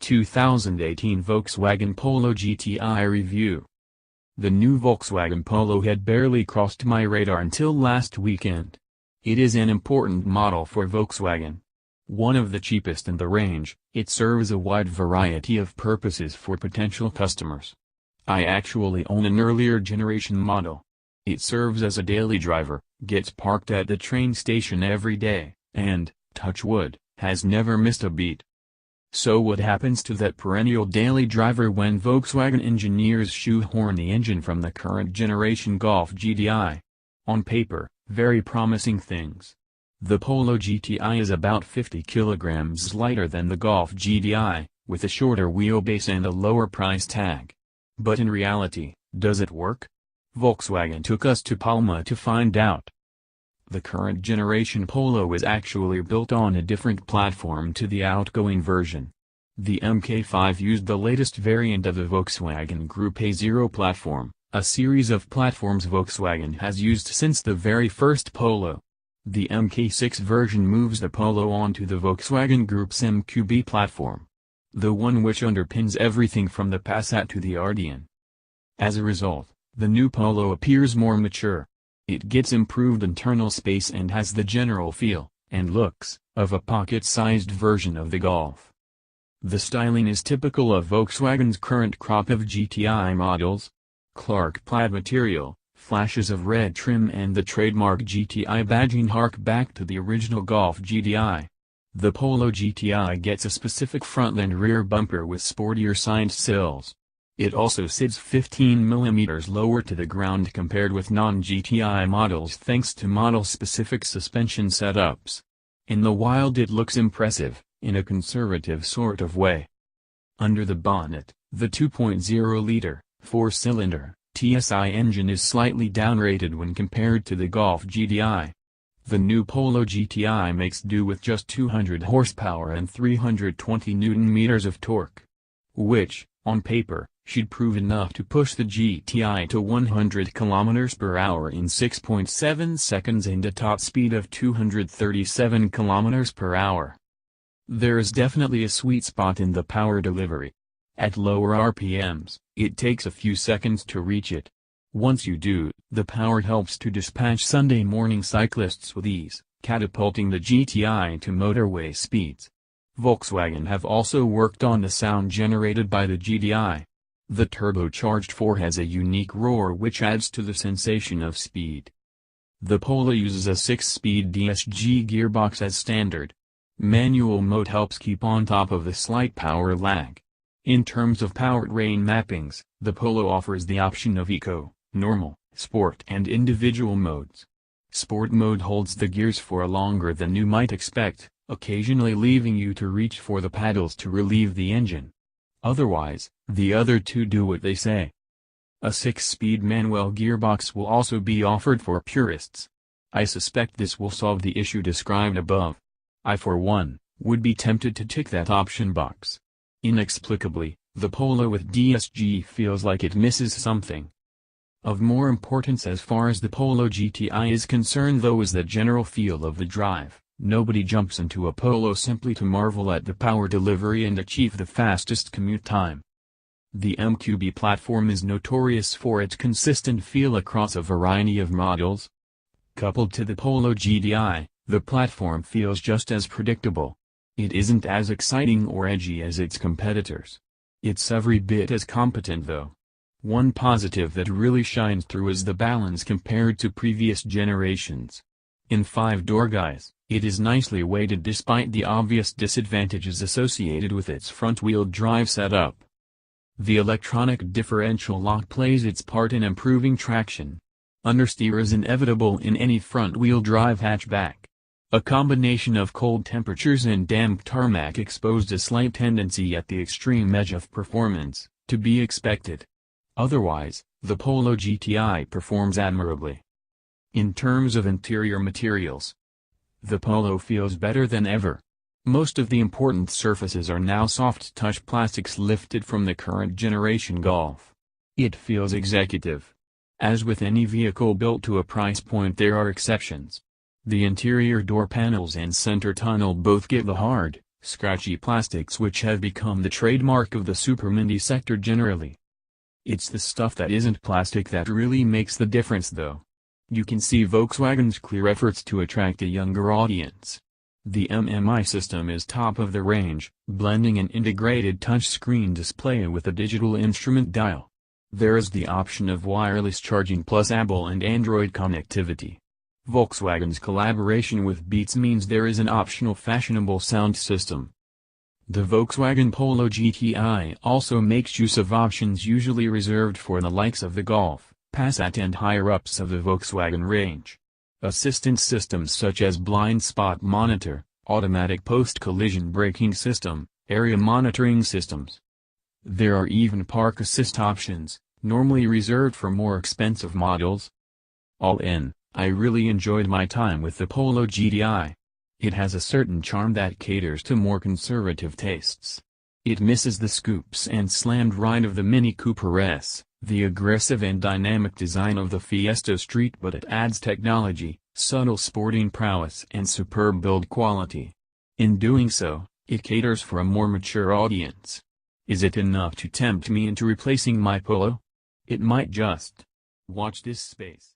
2018 Volkswagen Polo GTI Review. The new Volkswagen Polo had barely crossed my radar until last weekend. It is an important model for Volkswagen. One of the cheapest in the range, it serves a wide variety of purposes for potential customers. I actually own an earlier generation model. It serves as a daily driver, gets parked at the train station every day, and, touch wood, has never missed a beat. So what happens to that perennial daily driver when Volkswagen engineers shoehorn the engine from the current generation Golf GTI? On paper, very promising things. The Polo GTI is about 50 kilograms lighter than the Golf GTI, with a shorter wheelbase and a lower price tag. But in reality, does it work? Volkswagen took us to Palma to find out. The current generation Polo is actually built on a different platform to the outgoing version. The MK5 used the latest variant of the Volkswagen Group A0 platform, a series of platforms Volkswagen has used since the very first Polo. The MK6 version moves the Polo onto the Volkswagen Group's MQB platform, the one which underpins everything from the Passat to the Ardean. As a result, the new Polo appears more mature. It gets improved internal space and has the general feel, and looks, of a pocket-sized version of the Golf. The styling is typical of Volkswagen's current crop of GTI models. Clark plaid material, flashes of red trim and the trademark GTI badging hark back to the original Golf GTI. The Polo GTI gets a specific front and rear bumper with sportier side sills. It also sits 15 mm lower to the ground compared with non-GTI models thanks to model-specific suspension setups. In the wild it looks impressive, in a conservative sort of way. Under the bonnet, the 2.0-liter, four-cylinder, TSI engine is slightly downrated when compared to the Golf GTI. The new Polo GTI makes do with just 200 horsepower and 320 Nm of torque, which, on paper, should prove enough to push the GTI to 100 km/h in 6.7 seconds and a top speed of 237 km/h. There is definitely a sweet spot in the power delivery. At lower RPMs, it takes a few seconds to reach it. Once you do, the power helps to dispatch Sunday morning cyclists with ease, catapulting the GTI to motorway speeds. Volkswagen have also worked on the sound generated by the GTI. The turbocharged 4 has a unique roar which adds to the sensation of speed. The Polo uses a 6-speed DSG gearbox as standard. Manual mode helps keep on top of the slight power lag. In terms of powertrain mappings, the Polo offers the option of Eco, Normal, Sport and individual modes. Sport mode holds the gears for longer than you might expect, occasionally leaving you to reach for the paddles to relieve the engine. Otherwise, the other two do what they say. A 6-speed manual gearbox will also be offered for purists. I suspect this will solve the issue described above. I for one, would be tempted to tick that option box. Inexplicably, the Polo with DSG feels like it misses something. Of more importance as far as the Polo GTI is concerned though is the general feel of the drive. Nobody jumps into a Polo simply to marvel at the power delivery and achieve the fastest commute time. The MQB platform is notorious for its consistent feel across a variety of models. Coupled to the Polo GTI, the platform feels just as predictable. It isn't as exciting or edgy as its competitors. It's every bit as competent though. One positive that really shines through is the balance compared to previous generations. In 5-door guise, it is nicely weighted despite the obvious disadvantages associated with its front-wheel drive setup. The electronic differential lock plays its part in improving traction. Understeer is inevitable in any front-wheel drive hatchback. A combination of cold temperatures and damp tarmac exposed a slight tendency at the extreme edge of performance, to be expected. Otherwise, the Polo GTI performs admirably. In terms of interior materials, the Polo feels better than ever. Most of the important surfaces are now soft-touch plastics lifted from the current generation Golf. It feels executive. As with any vehicle built to a price point there are exceptions. The interior door panels and center tunnel both give a hard, scratchy plastics which have become the trademark of the supermini sector generally. It's the stuff that isn't plastic that really makes the difference though. You can see Volkswagen's clear efforts to attract a younger audience. The MMI system is top of the range, blending an integrated touchscreen display with a digital instrument dial. There is the option of wireless charging plus Apple and Android connectivity. Volkswagen's collaboration with Beats means there is an optional fashionable sound system. The Volkswagen Polo GTI also makes use of options usually reserved for the likes of the Golf, Passat and higher-ups of the Volkswagen range. Assistance systems such as blind spot monitor, automatic post-collision braking system, area monitoring systems. There are even park assist options, normally reserved for more expensive models. All in, I really enjoyed my time with the Polo GTI. It has a certain charm that caters to more conservative tastes. It misses the scoops and slammed ride of the Mini Cooper S, the aggressive and dynamic design of the Fiesta Street, but it adds technology, subtle sporting prowess and superb build quality. In doing so, it caters for a more mature audience. Is it enough to tempt me into replacing my Polo? It might just. Watch this space.